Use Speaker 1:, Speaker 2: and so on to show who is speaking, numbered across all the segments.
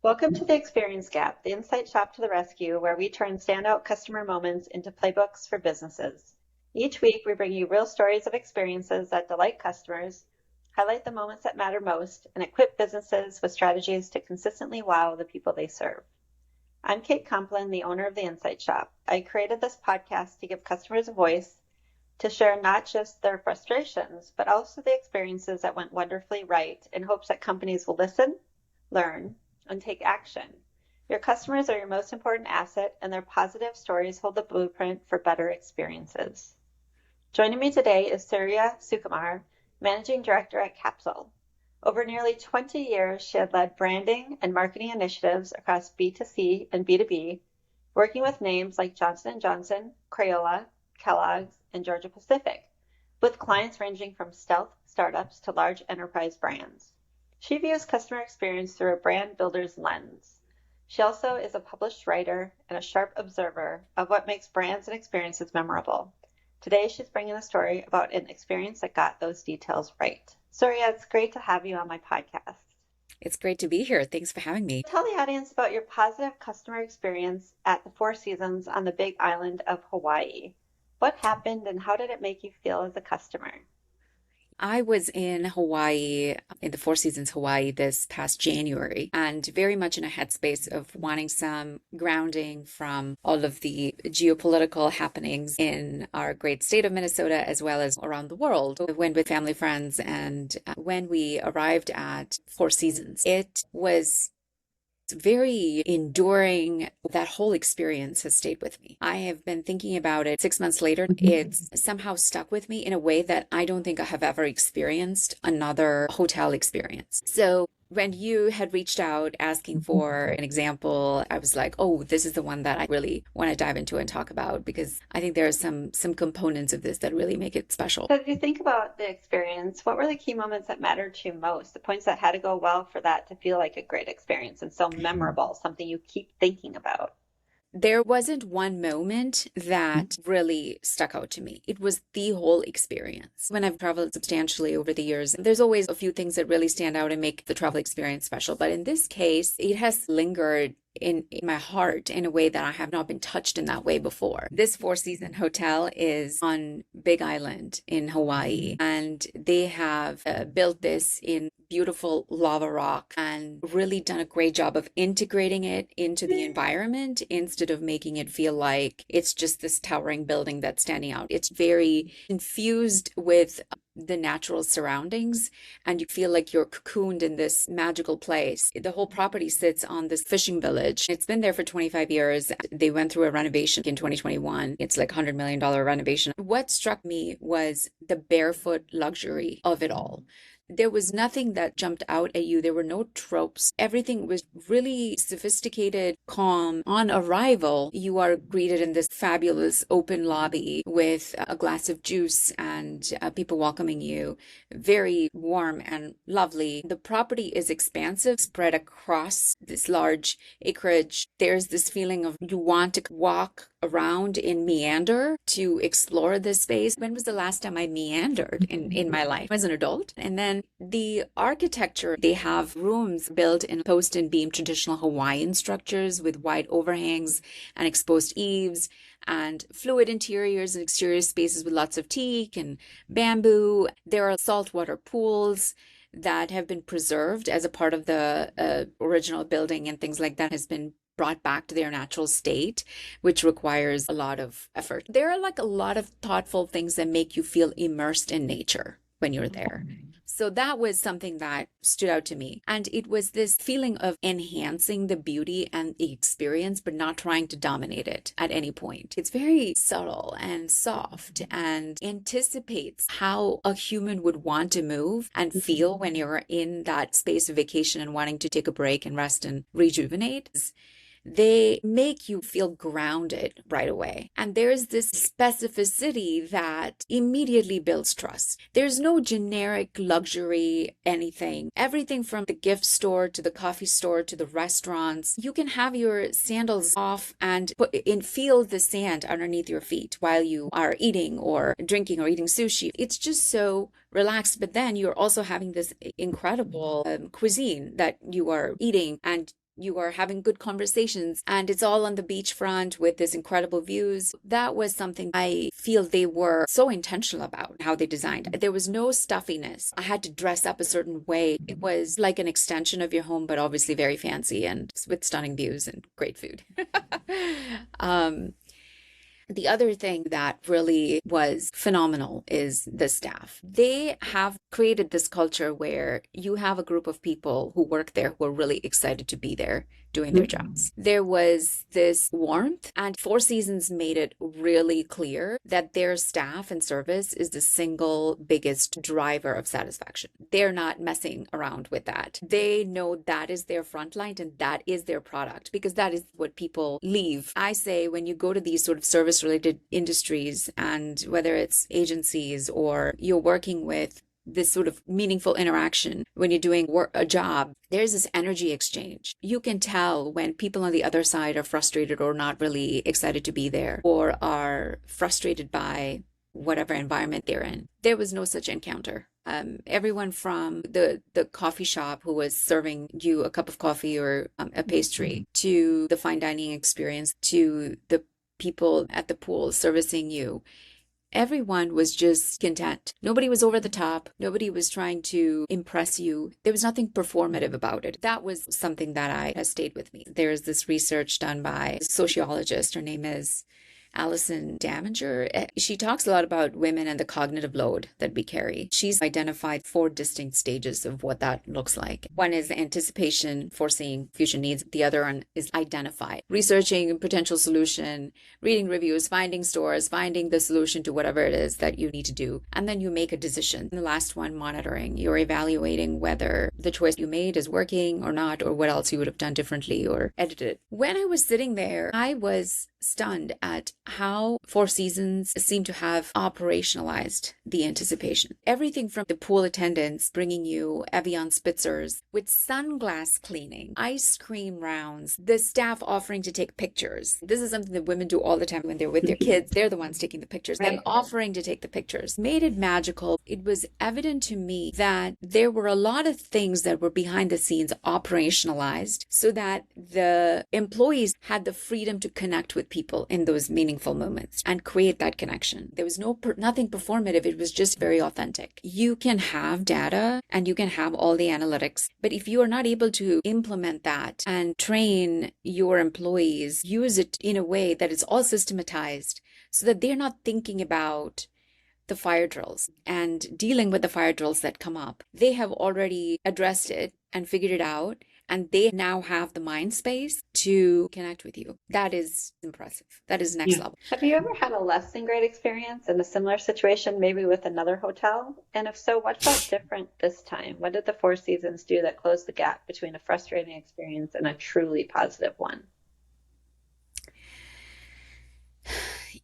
Speaker 1: Welcome to the Experience Gap, the insight shop to the rescue, where we turn standout customer moments into playbooks for businesses. Each week, we bring you real stories of experiences that delight customers, highlight the moments that matter most, and equip businesses with strategies to consistently wow the people they serve. I'm Kate Complin, the owner of the Insight Shop. I created this podcast to give customers a voice to share not just their frustrations, but also the experiences that went wonderfully right in hopes that companies will listen, learn, and take action. Your customers are your most important asset, and their positive stories hold the blueprint for better experiences. Joining me today is Surya Sukumar, Managing Director at Capsule. Over nearly 20 years, she had led branding and marketing initiatives across B2C and B2B, working with names like Johnson & Johnson, Crayola, Kellogg's, and Georgia Pacific, with clients ranging from stealth startups to large enterprise brands. She views customer experience through a brand builder's lens. She also is a published writer and a sharp observer of what makes brands and experiences memorable. Today, she's bringing a story about an experience that got those details right. Surya, it's great to have you on my podcast.
Speaker 2: It's great to be here. Thanks for having me.
Speaker 1: Tell the audience about your positive customer experience at the Four Seasons on the Big Island of Hawaii. What happened and how did it make you feel as a customer?
Speaker 2: I was in Hawaii, in the Four Seasons Hawaii this past January, and very much in a headspace of wanting some grounding from all of the geopolitical happenings in our great state of Minnesota, as well as around the world. I went with family, friends, and when we arrived at Four Seasons, it was very enduring. That whole experience has stayed with me. I have been thinking about it 6 months later. It's somehow stuck with me in a way that I don't think I have ever experienced another hotel experience. So when you had reached out asking for an example, I was like, oh, this is the one that I really want to dive into and talk about because I think there are some components of this that really make it special.
Speaker 1: So, if you think about the experience, what were the key moments that mattered to you most? The points that had to go well for that to feel like a great experience and so memorable, something you keep thinking about?
Speaker 2: There wasn't one moment that really stuck out to me. It was the whole experience. When I've traveled substantially over the years, there's always a few things that really stand out and make the travel experience special. But in this case, it has lingered in my heart in a way that I have not been touched in that way before. This Four Season hotel is on Big Island in Hawaii, and they have built this in beautiful lava rock and really done a great job of integrating it into the environment instead of making it feel like it's just this towering building that's standing out. It's very infused with the natural surroundings, and you feel like you're cocooned in this magical place. The whole property sits on this fishing village. It's been there for 25 years. They went through a renovation in 2021. It's like $100 million renovation. What struck me was the barefoot luxury of it all. There was nothing that jumped out at you. There were no tropes. Everything was really sophisticated, calm. On arrival, you are greeted in this fabulous open lobby with a glass of juice and people welcoming you. Very warm and lovely. The property is expansive, spread across this large acreage. There's this feeling of you want to walk around in meander to explore this space. When was the last time I meandered in my life as an adult? And then the architecture, they have rooms built in post and beam traditional Hawaiian structures with wide overhangs and exposed eaves and fluid interiors and exterior spaces with lots of teak and bamboo. There are saltwater pools that have been preserved as a part of the original building, and things like that has been brought back to their natural state, which requires a lot of effort. There are like a lot of thoughtful things that make you feel immersed in nature when you're there. So that was something that stood out to me. And it was this feeling of enhancing the beauty and the experience, but not trying to dominate it at any point. It's very subtle and soft and anticipates how a human would want to move and feel when you're in that space of vacation and wanting to take a break and rest and rejuvenate. They make you feel grounded right away. And there's this specificity that immediately builds trust. There's no generic luxury anything. Everything from the gift store to the coffee store to the restaurants, you can have your sandals off and feel the sand underneath your feet while you are eating or drinking or eating sushi. It's just so relaxed. But then you're also having this incredible cuisine that you are eating, and You are having good conversations, and it's all on the beachfront with this incredible views. That was something I feel they were so intentional about how they designed. There was no stuffiness. I had to dress up a certain way. It was like an extension of your home, but obviously very fancy and with stunning views and great food. um, the other thing that really was phenomenal is the staff. They have created this culture where you have a group of people who work there who are really excited to be there doing their jobs. There was this warmth, and Four Seasons made it really clear that their staff and service is the single biggest driver of satisfaction. They're not messing around with that. They know that is their front line and that is their product, because that is what people leave. I say when you go to these sort of service related industries, and whether it's agencies or you're working with this sort of meaningful interaction when you're doing a job, there's this energy exchange. You can tell when people on the other side are frustrated or not really excited to be there, or are frustrated by whatever environment they're in. There was no such encounter. Everyone from the coffee shop who was serving you a cup of coffee or a pastry, to the fine dining experience, to the people at the pool servicing you, everyone was just content. Nobody was over the top. Nobody was trying to impress you. There was nothing performative about it. That was something that has stayed with me. There's this research done by a sociologist. Her name is Alison Daminger. She talks a lot about women and the cognitive load that we carry. She's identified 4 distinct stages of what that looks like. One is anticipation, foreseeing future needs. The other one is identify, researching a potential solution, reading reviews, finding stores, finding the solution to whatever it is that you need to do. And then you make a decision. And the last one, monitoring. You're evaluating whether the choice you made is working or not, or what else you would have done differently or edited. When I was sitting there, I was stunned at how Four Seasons seem to have operationalized the anticipation. Everything from the pool attendants bringing you Evian Spitzers with sunglass cleaning, ice cream rounds, the staff offering to take pictures. This is something that women do all the time when they're with their kids. They're the ones taking the pictures. Them offering to take the pictures made it magical. It was evident to me that there were a lot of things that were behind the scenes operationalized so that the employees had the freedom to connect with people in those meaningful moments and create that connection. There was nothing performative. It was just very authentic. You can have data and you can have all the analytics, but if you are not able to implement that and train your employees, use it in a way that is all systematized so that they're not thinking about the fire drills and dealing with the fire drills that come up. They have already addressed it and figured it out, and they now have the mind space to connect with you. That is impressive. That is next level.
Speaker 1: Have you ever had a less than great experience in a similar situation, maybe with another hotel? And if so, what felt different this time? What did the Four Seasons do that closed the gap between a frustrating experience and a truly positive one?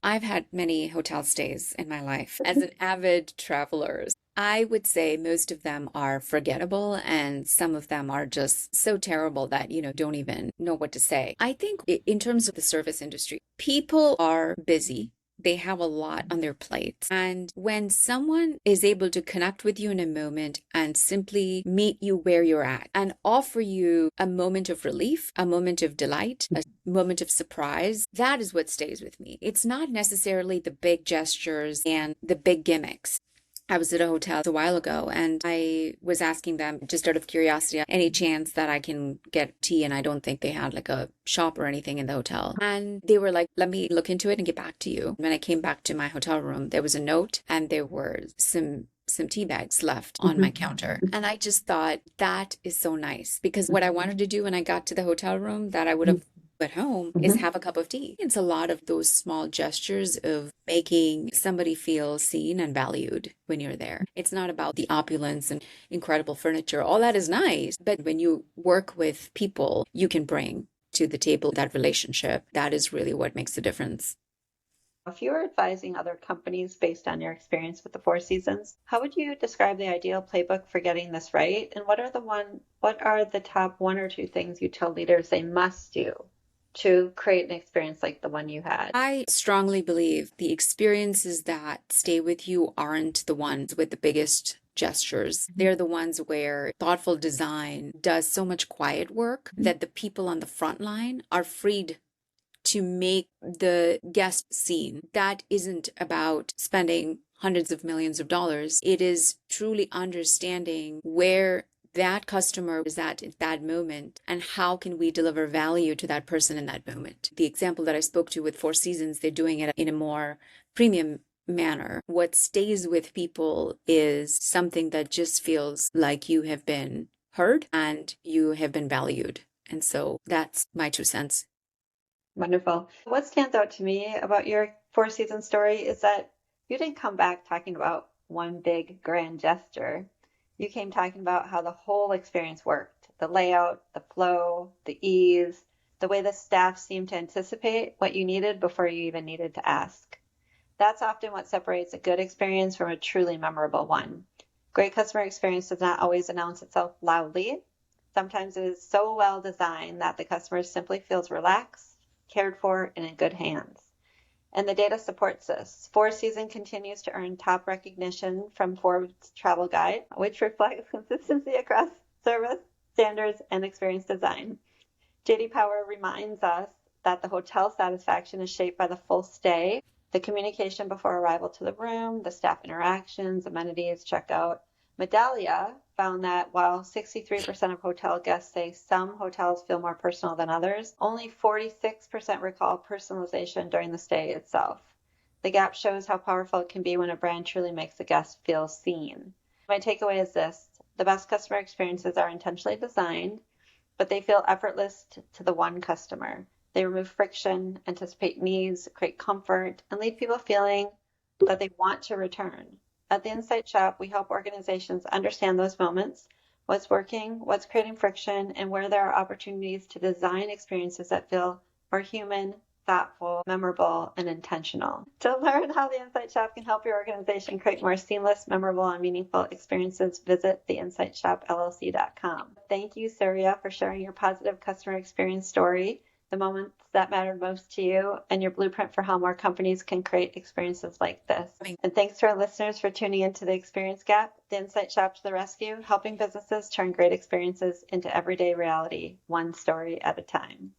Speaker 2: I've had many hotel stays in my life. As an avid traveler, I would say most of them are forgettable, and some of them are just so terrible that, don't even know what to say. I think in terms of the service industry, people are busy. They have a lot on their plates. And when someone is able to connect with you in a moment and simply meet you where you're at and offer you a moment of relief, a moment of delight, a moment of surprise, that is what stays with me. It's not necessarily the big gestures and the big gimmicks. I was at a hotel a while ago and I was asking them, just out of curiosity, any chance that I can get tea? And I don't think they had like a shop or anything in the hotel. And they were like, let me look into it and get back to you. When I came back to my hotel room, there was a note and there were some tea bags left on my counter. And I just thought that is so nice, because what I wanted to do when I got to the hotel room that I would have at home is have a cup of tea. It's a lot of those small gestures of making somebody feel seen and valued when you're there. It's not about the opulence and incredible furniture. All that is nice. But when you work with people, you can bring to the table that relationship. That is really what makes the difference.
Speaker 1: If you were advising other companies based on your experience with the Four Seasons, how would you describe the ideal playbook for getting this right? And what are the top 1 or 2 things you tell leaders they must do to create an experience like the one you had?
Speaker 2: I strongly believe the experiences that stay with you aren't the ones with the biggest gestures. They're the ones where thoughtful design does so much quiet work that the people on the front line are freed to make the guest scene. That isn't about spending hundreds of millions of dollars. It is truly understanding where that customer is at that moment and how can we deliver value to that person in that moment. The example that I spoke to with Four Seasons, they're doing it in a more premium manner. What stays with people is something that just feels like you have been heard and you have been valued. And so that's my 2 cents.
Speaker 1: Wonderful. What stands out to me about your Four Seasons story is that you didn't come back talking about one big grand gesture. You came talking about how the whole experience worked, the layout, the flow, the ease, the way the staff seemed to anticipate what you needed before you even needed to ask. That's often what separates a good experience from a truly memorable one. Great customer experience does not always announce itself loudly. Sometimes it is so well designed that the customer simply feels relaxed, cared for, and in good hands. And the data supports this. Four Seasons continues to earn top recognition from Forbes Travel Guide, which reflects consistency across service, standards, and experience design. J.D. Power reminds us that the hotel satisfaction is shaped by the full stay, the communication before arrival to the room, the staff interactions, amenities, checkout. Medallia found that while 63% of hotel guests say some hotels feel more personal than others, only 46% recall personalization during the stay itself. The gap shows how powerful it can be when a brand truly makes the guest feel seen. My takeaway is this: the best customer experiences are intentionally designed, but they feel effortless to the one customer. They remove friction, anticipate needs, create comfort, and leave people feeling that they want to return. At the Insight Shop, we help organizations understand those moments, what's working, what's creating friction, and where there are opportunities to design experiences that feel more human, thoughtful, memorable, and intentional. To learn how the Insight Shop can help your organization create more seamless, memorable, and meaningful experiences, visit theinsightshopllc.com. Thank you, Surya, for sharing your positive customer experience story, the moments that mattered most to you, and your blueprint for how more companies can create experiences like this. And thanks to our listeners for tuning into the Experience Gap, the Insight Shop to the rescue, helping businesses turn great experiences into everyday reality, one story at a time.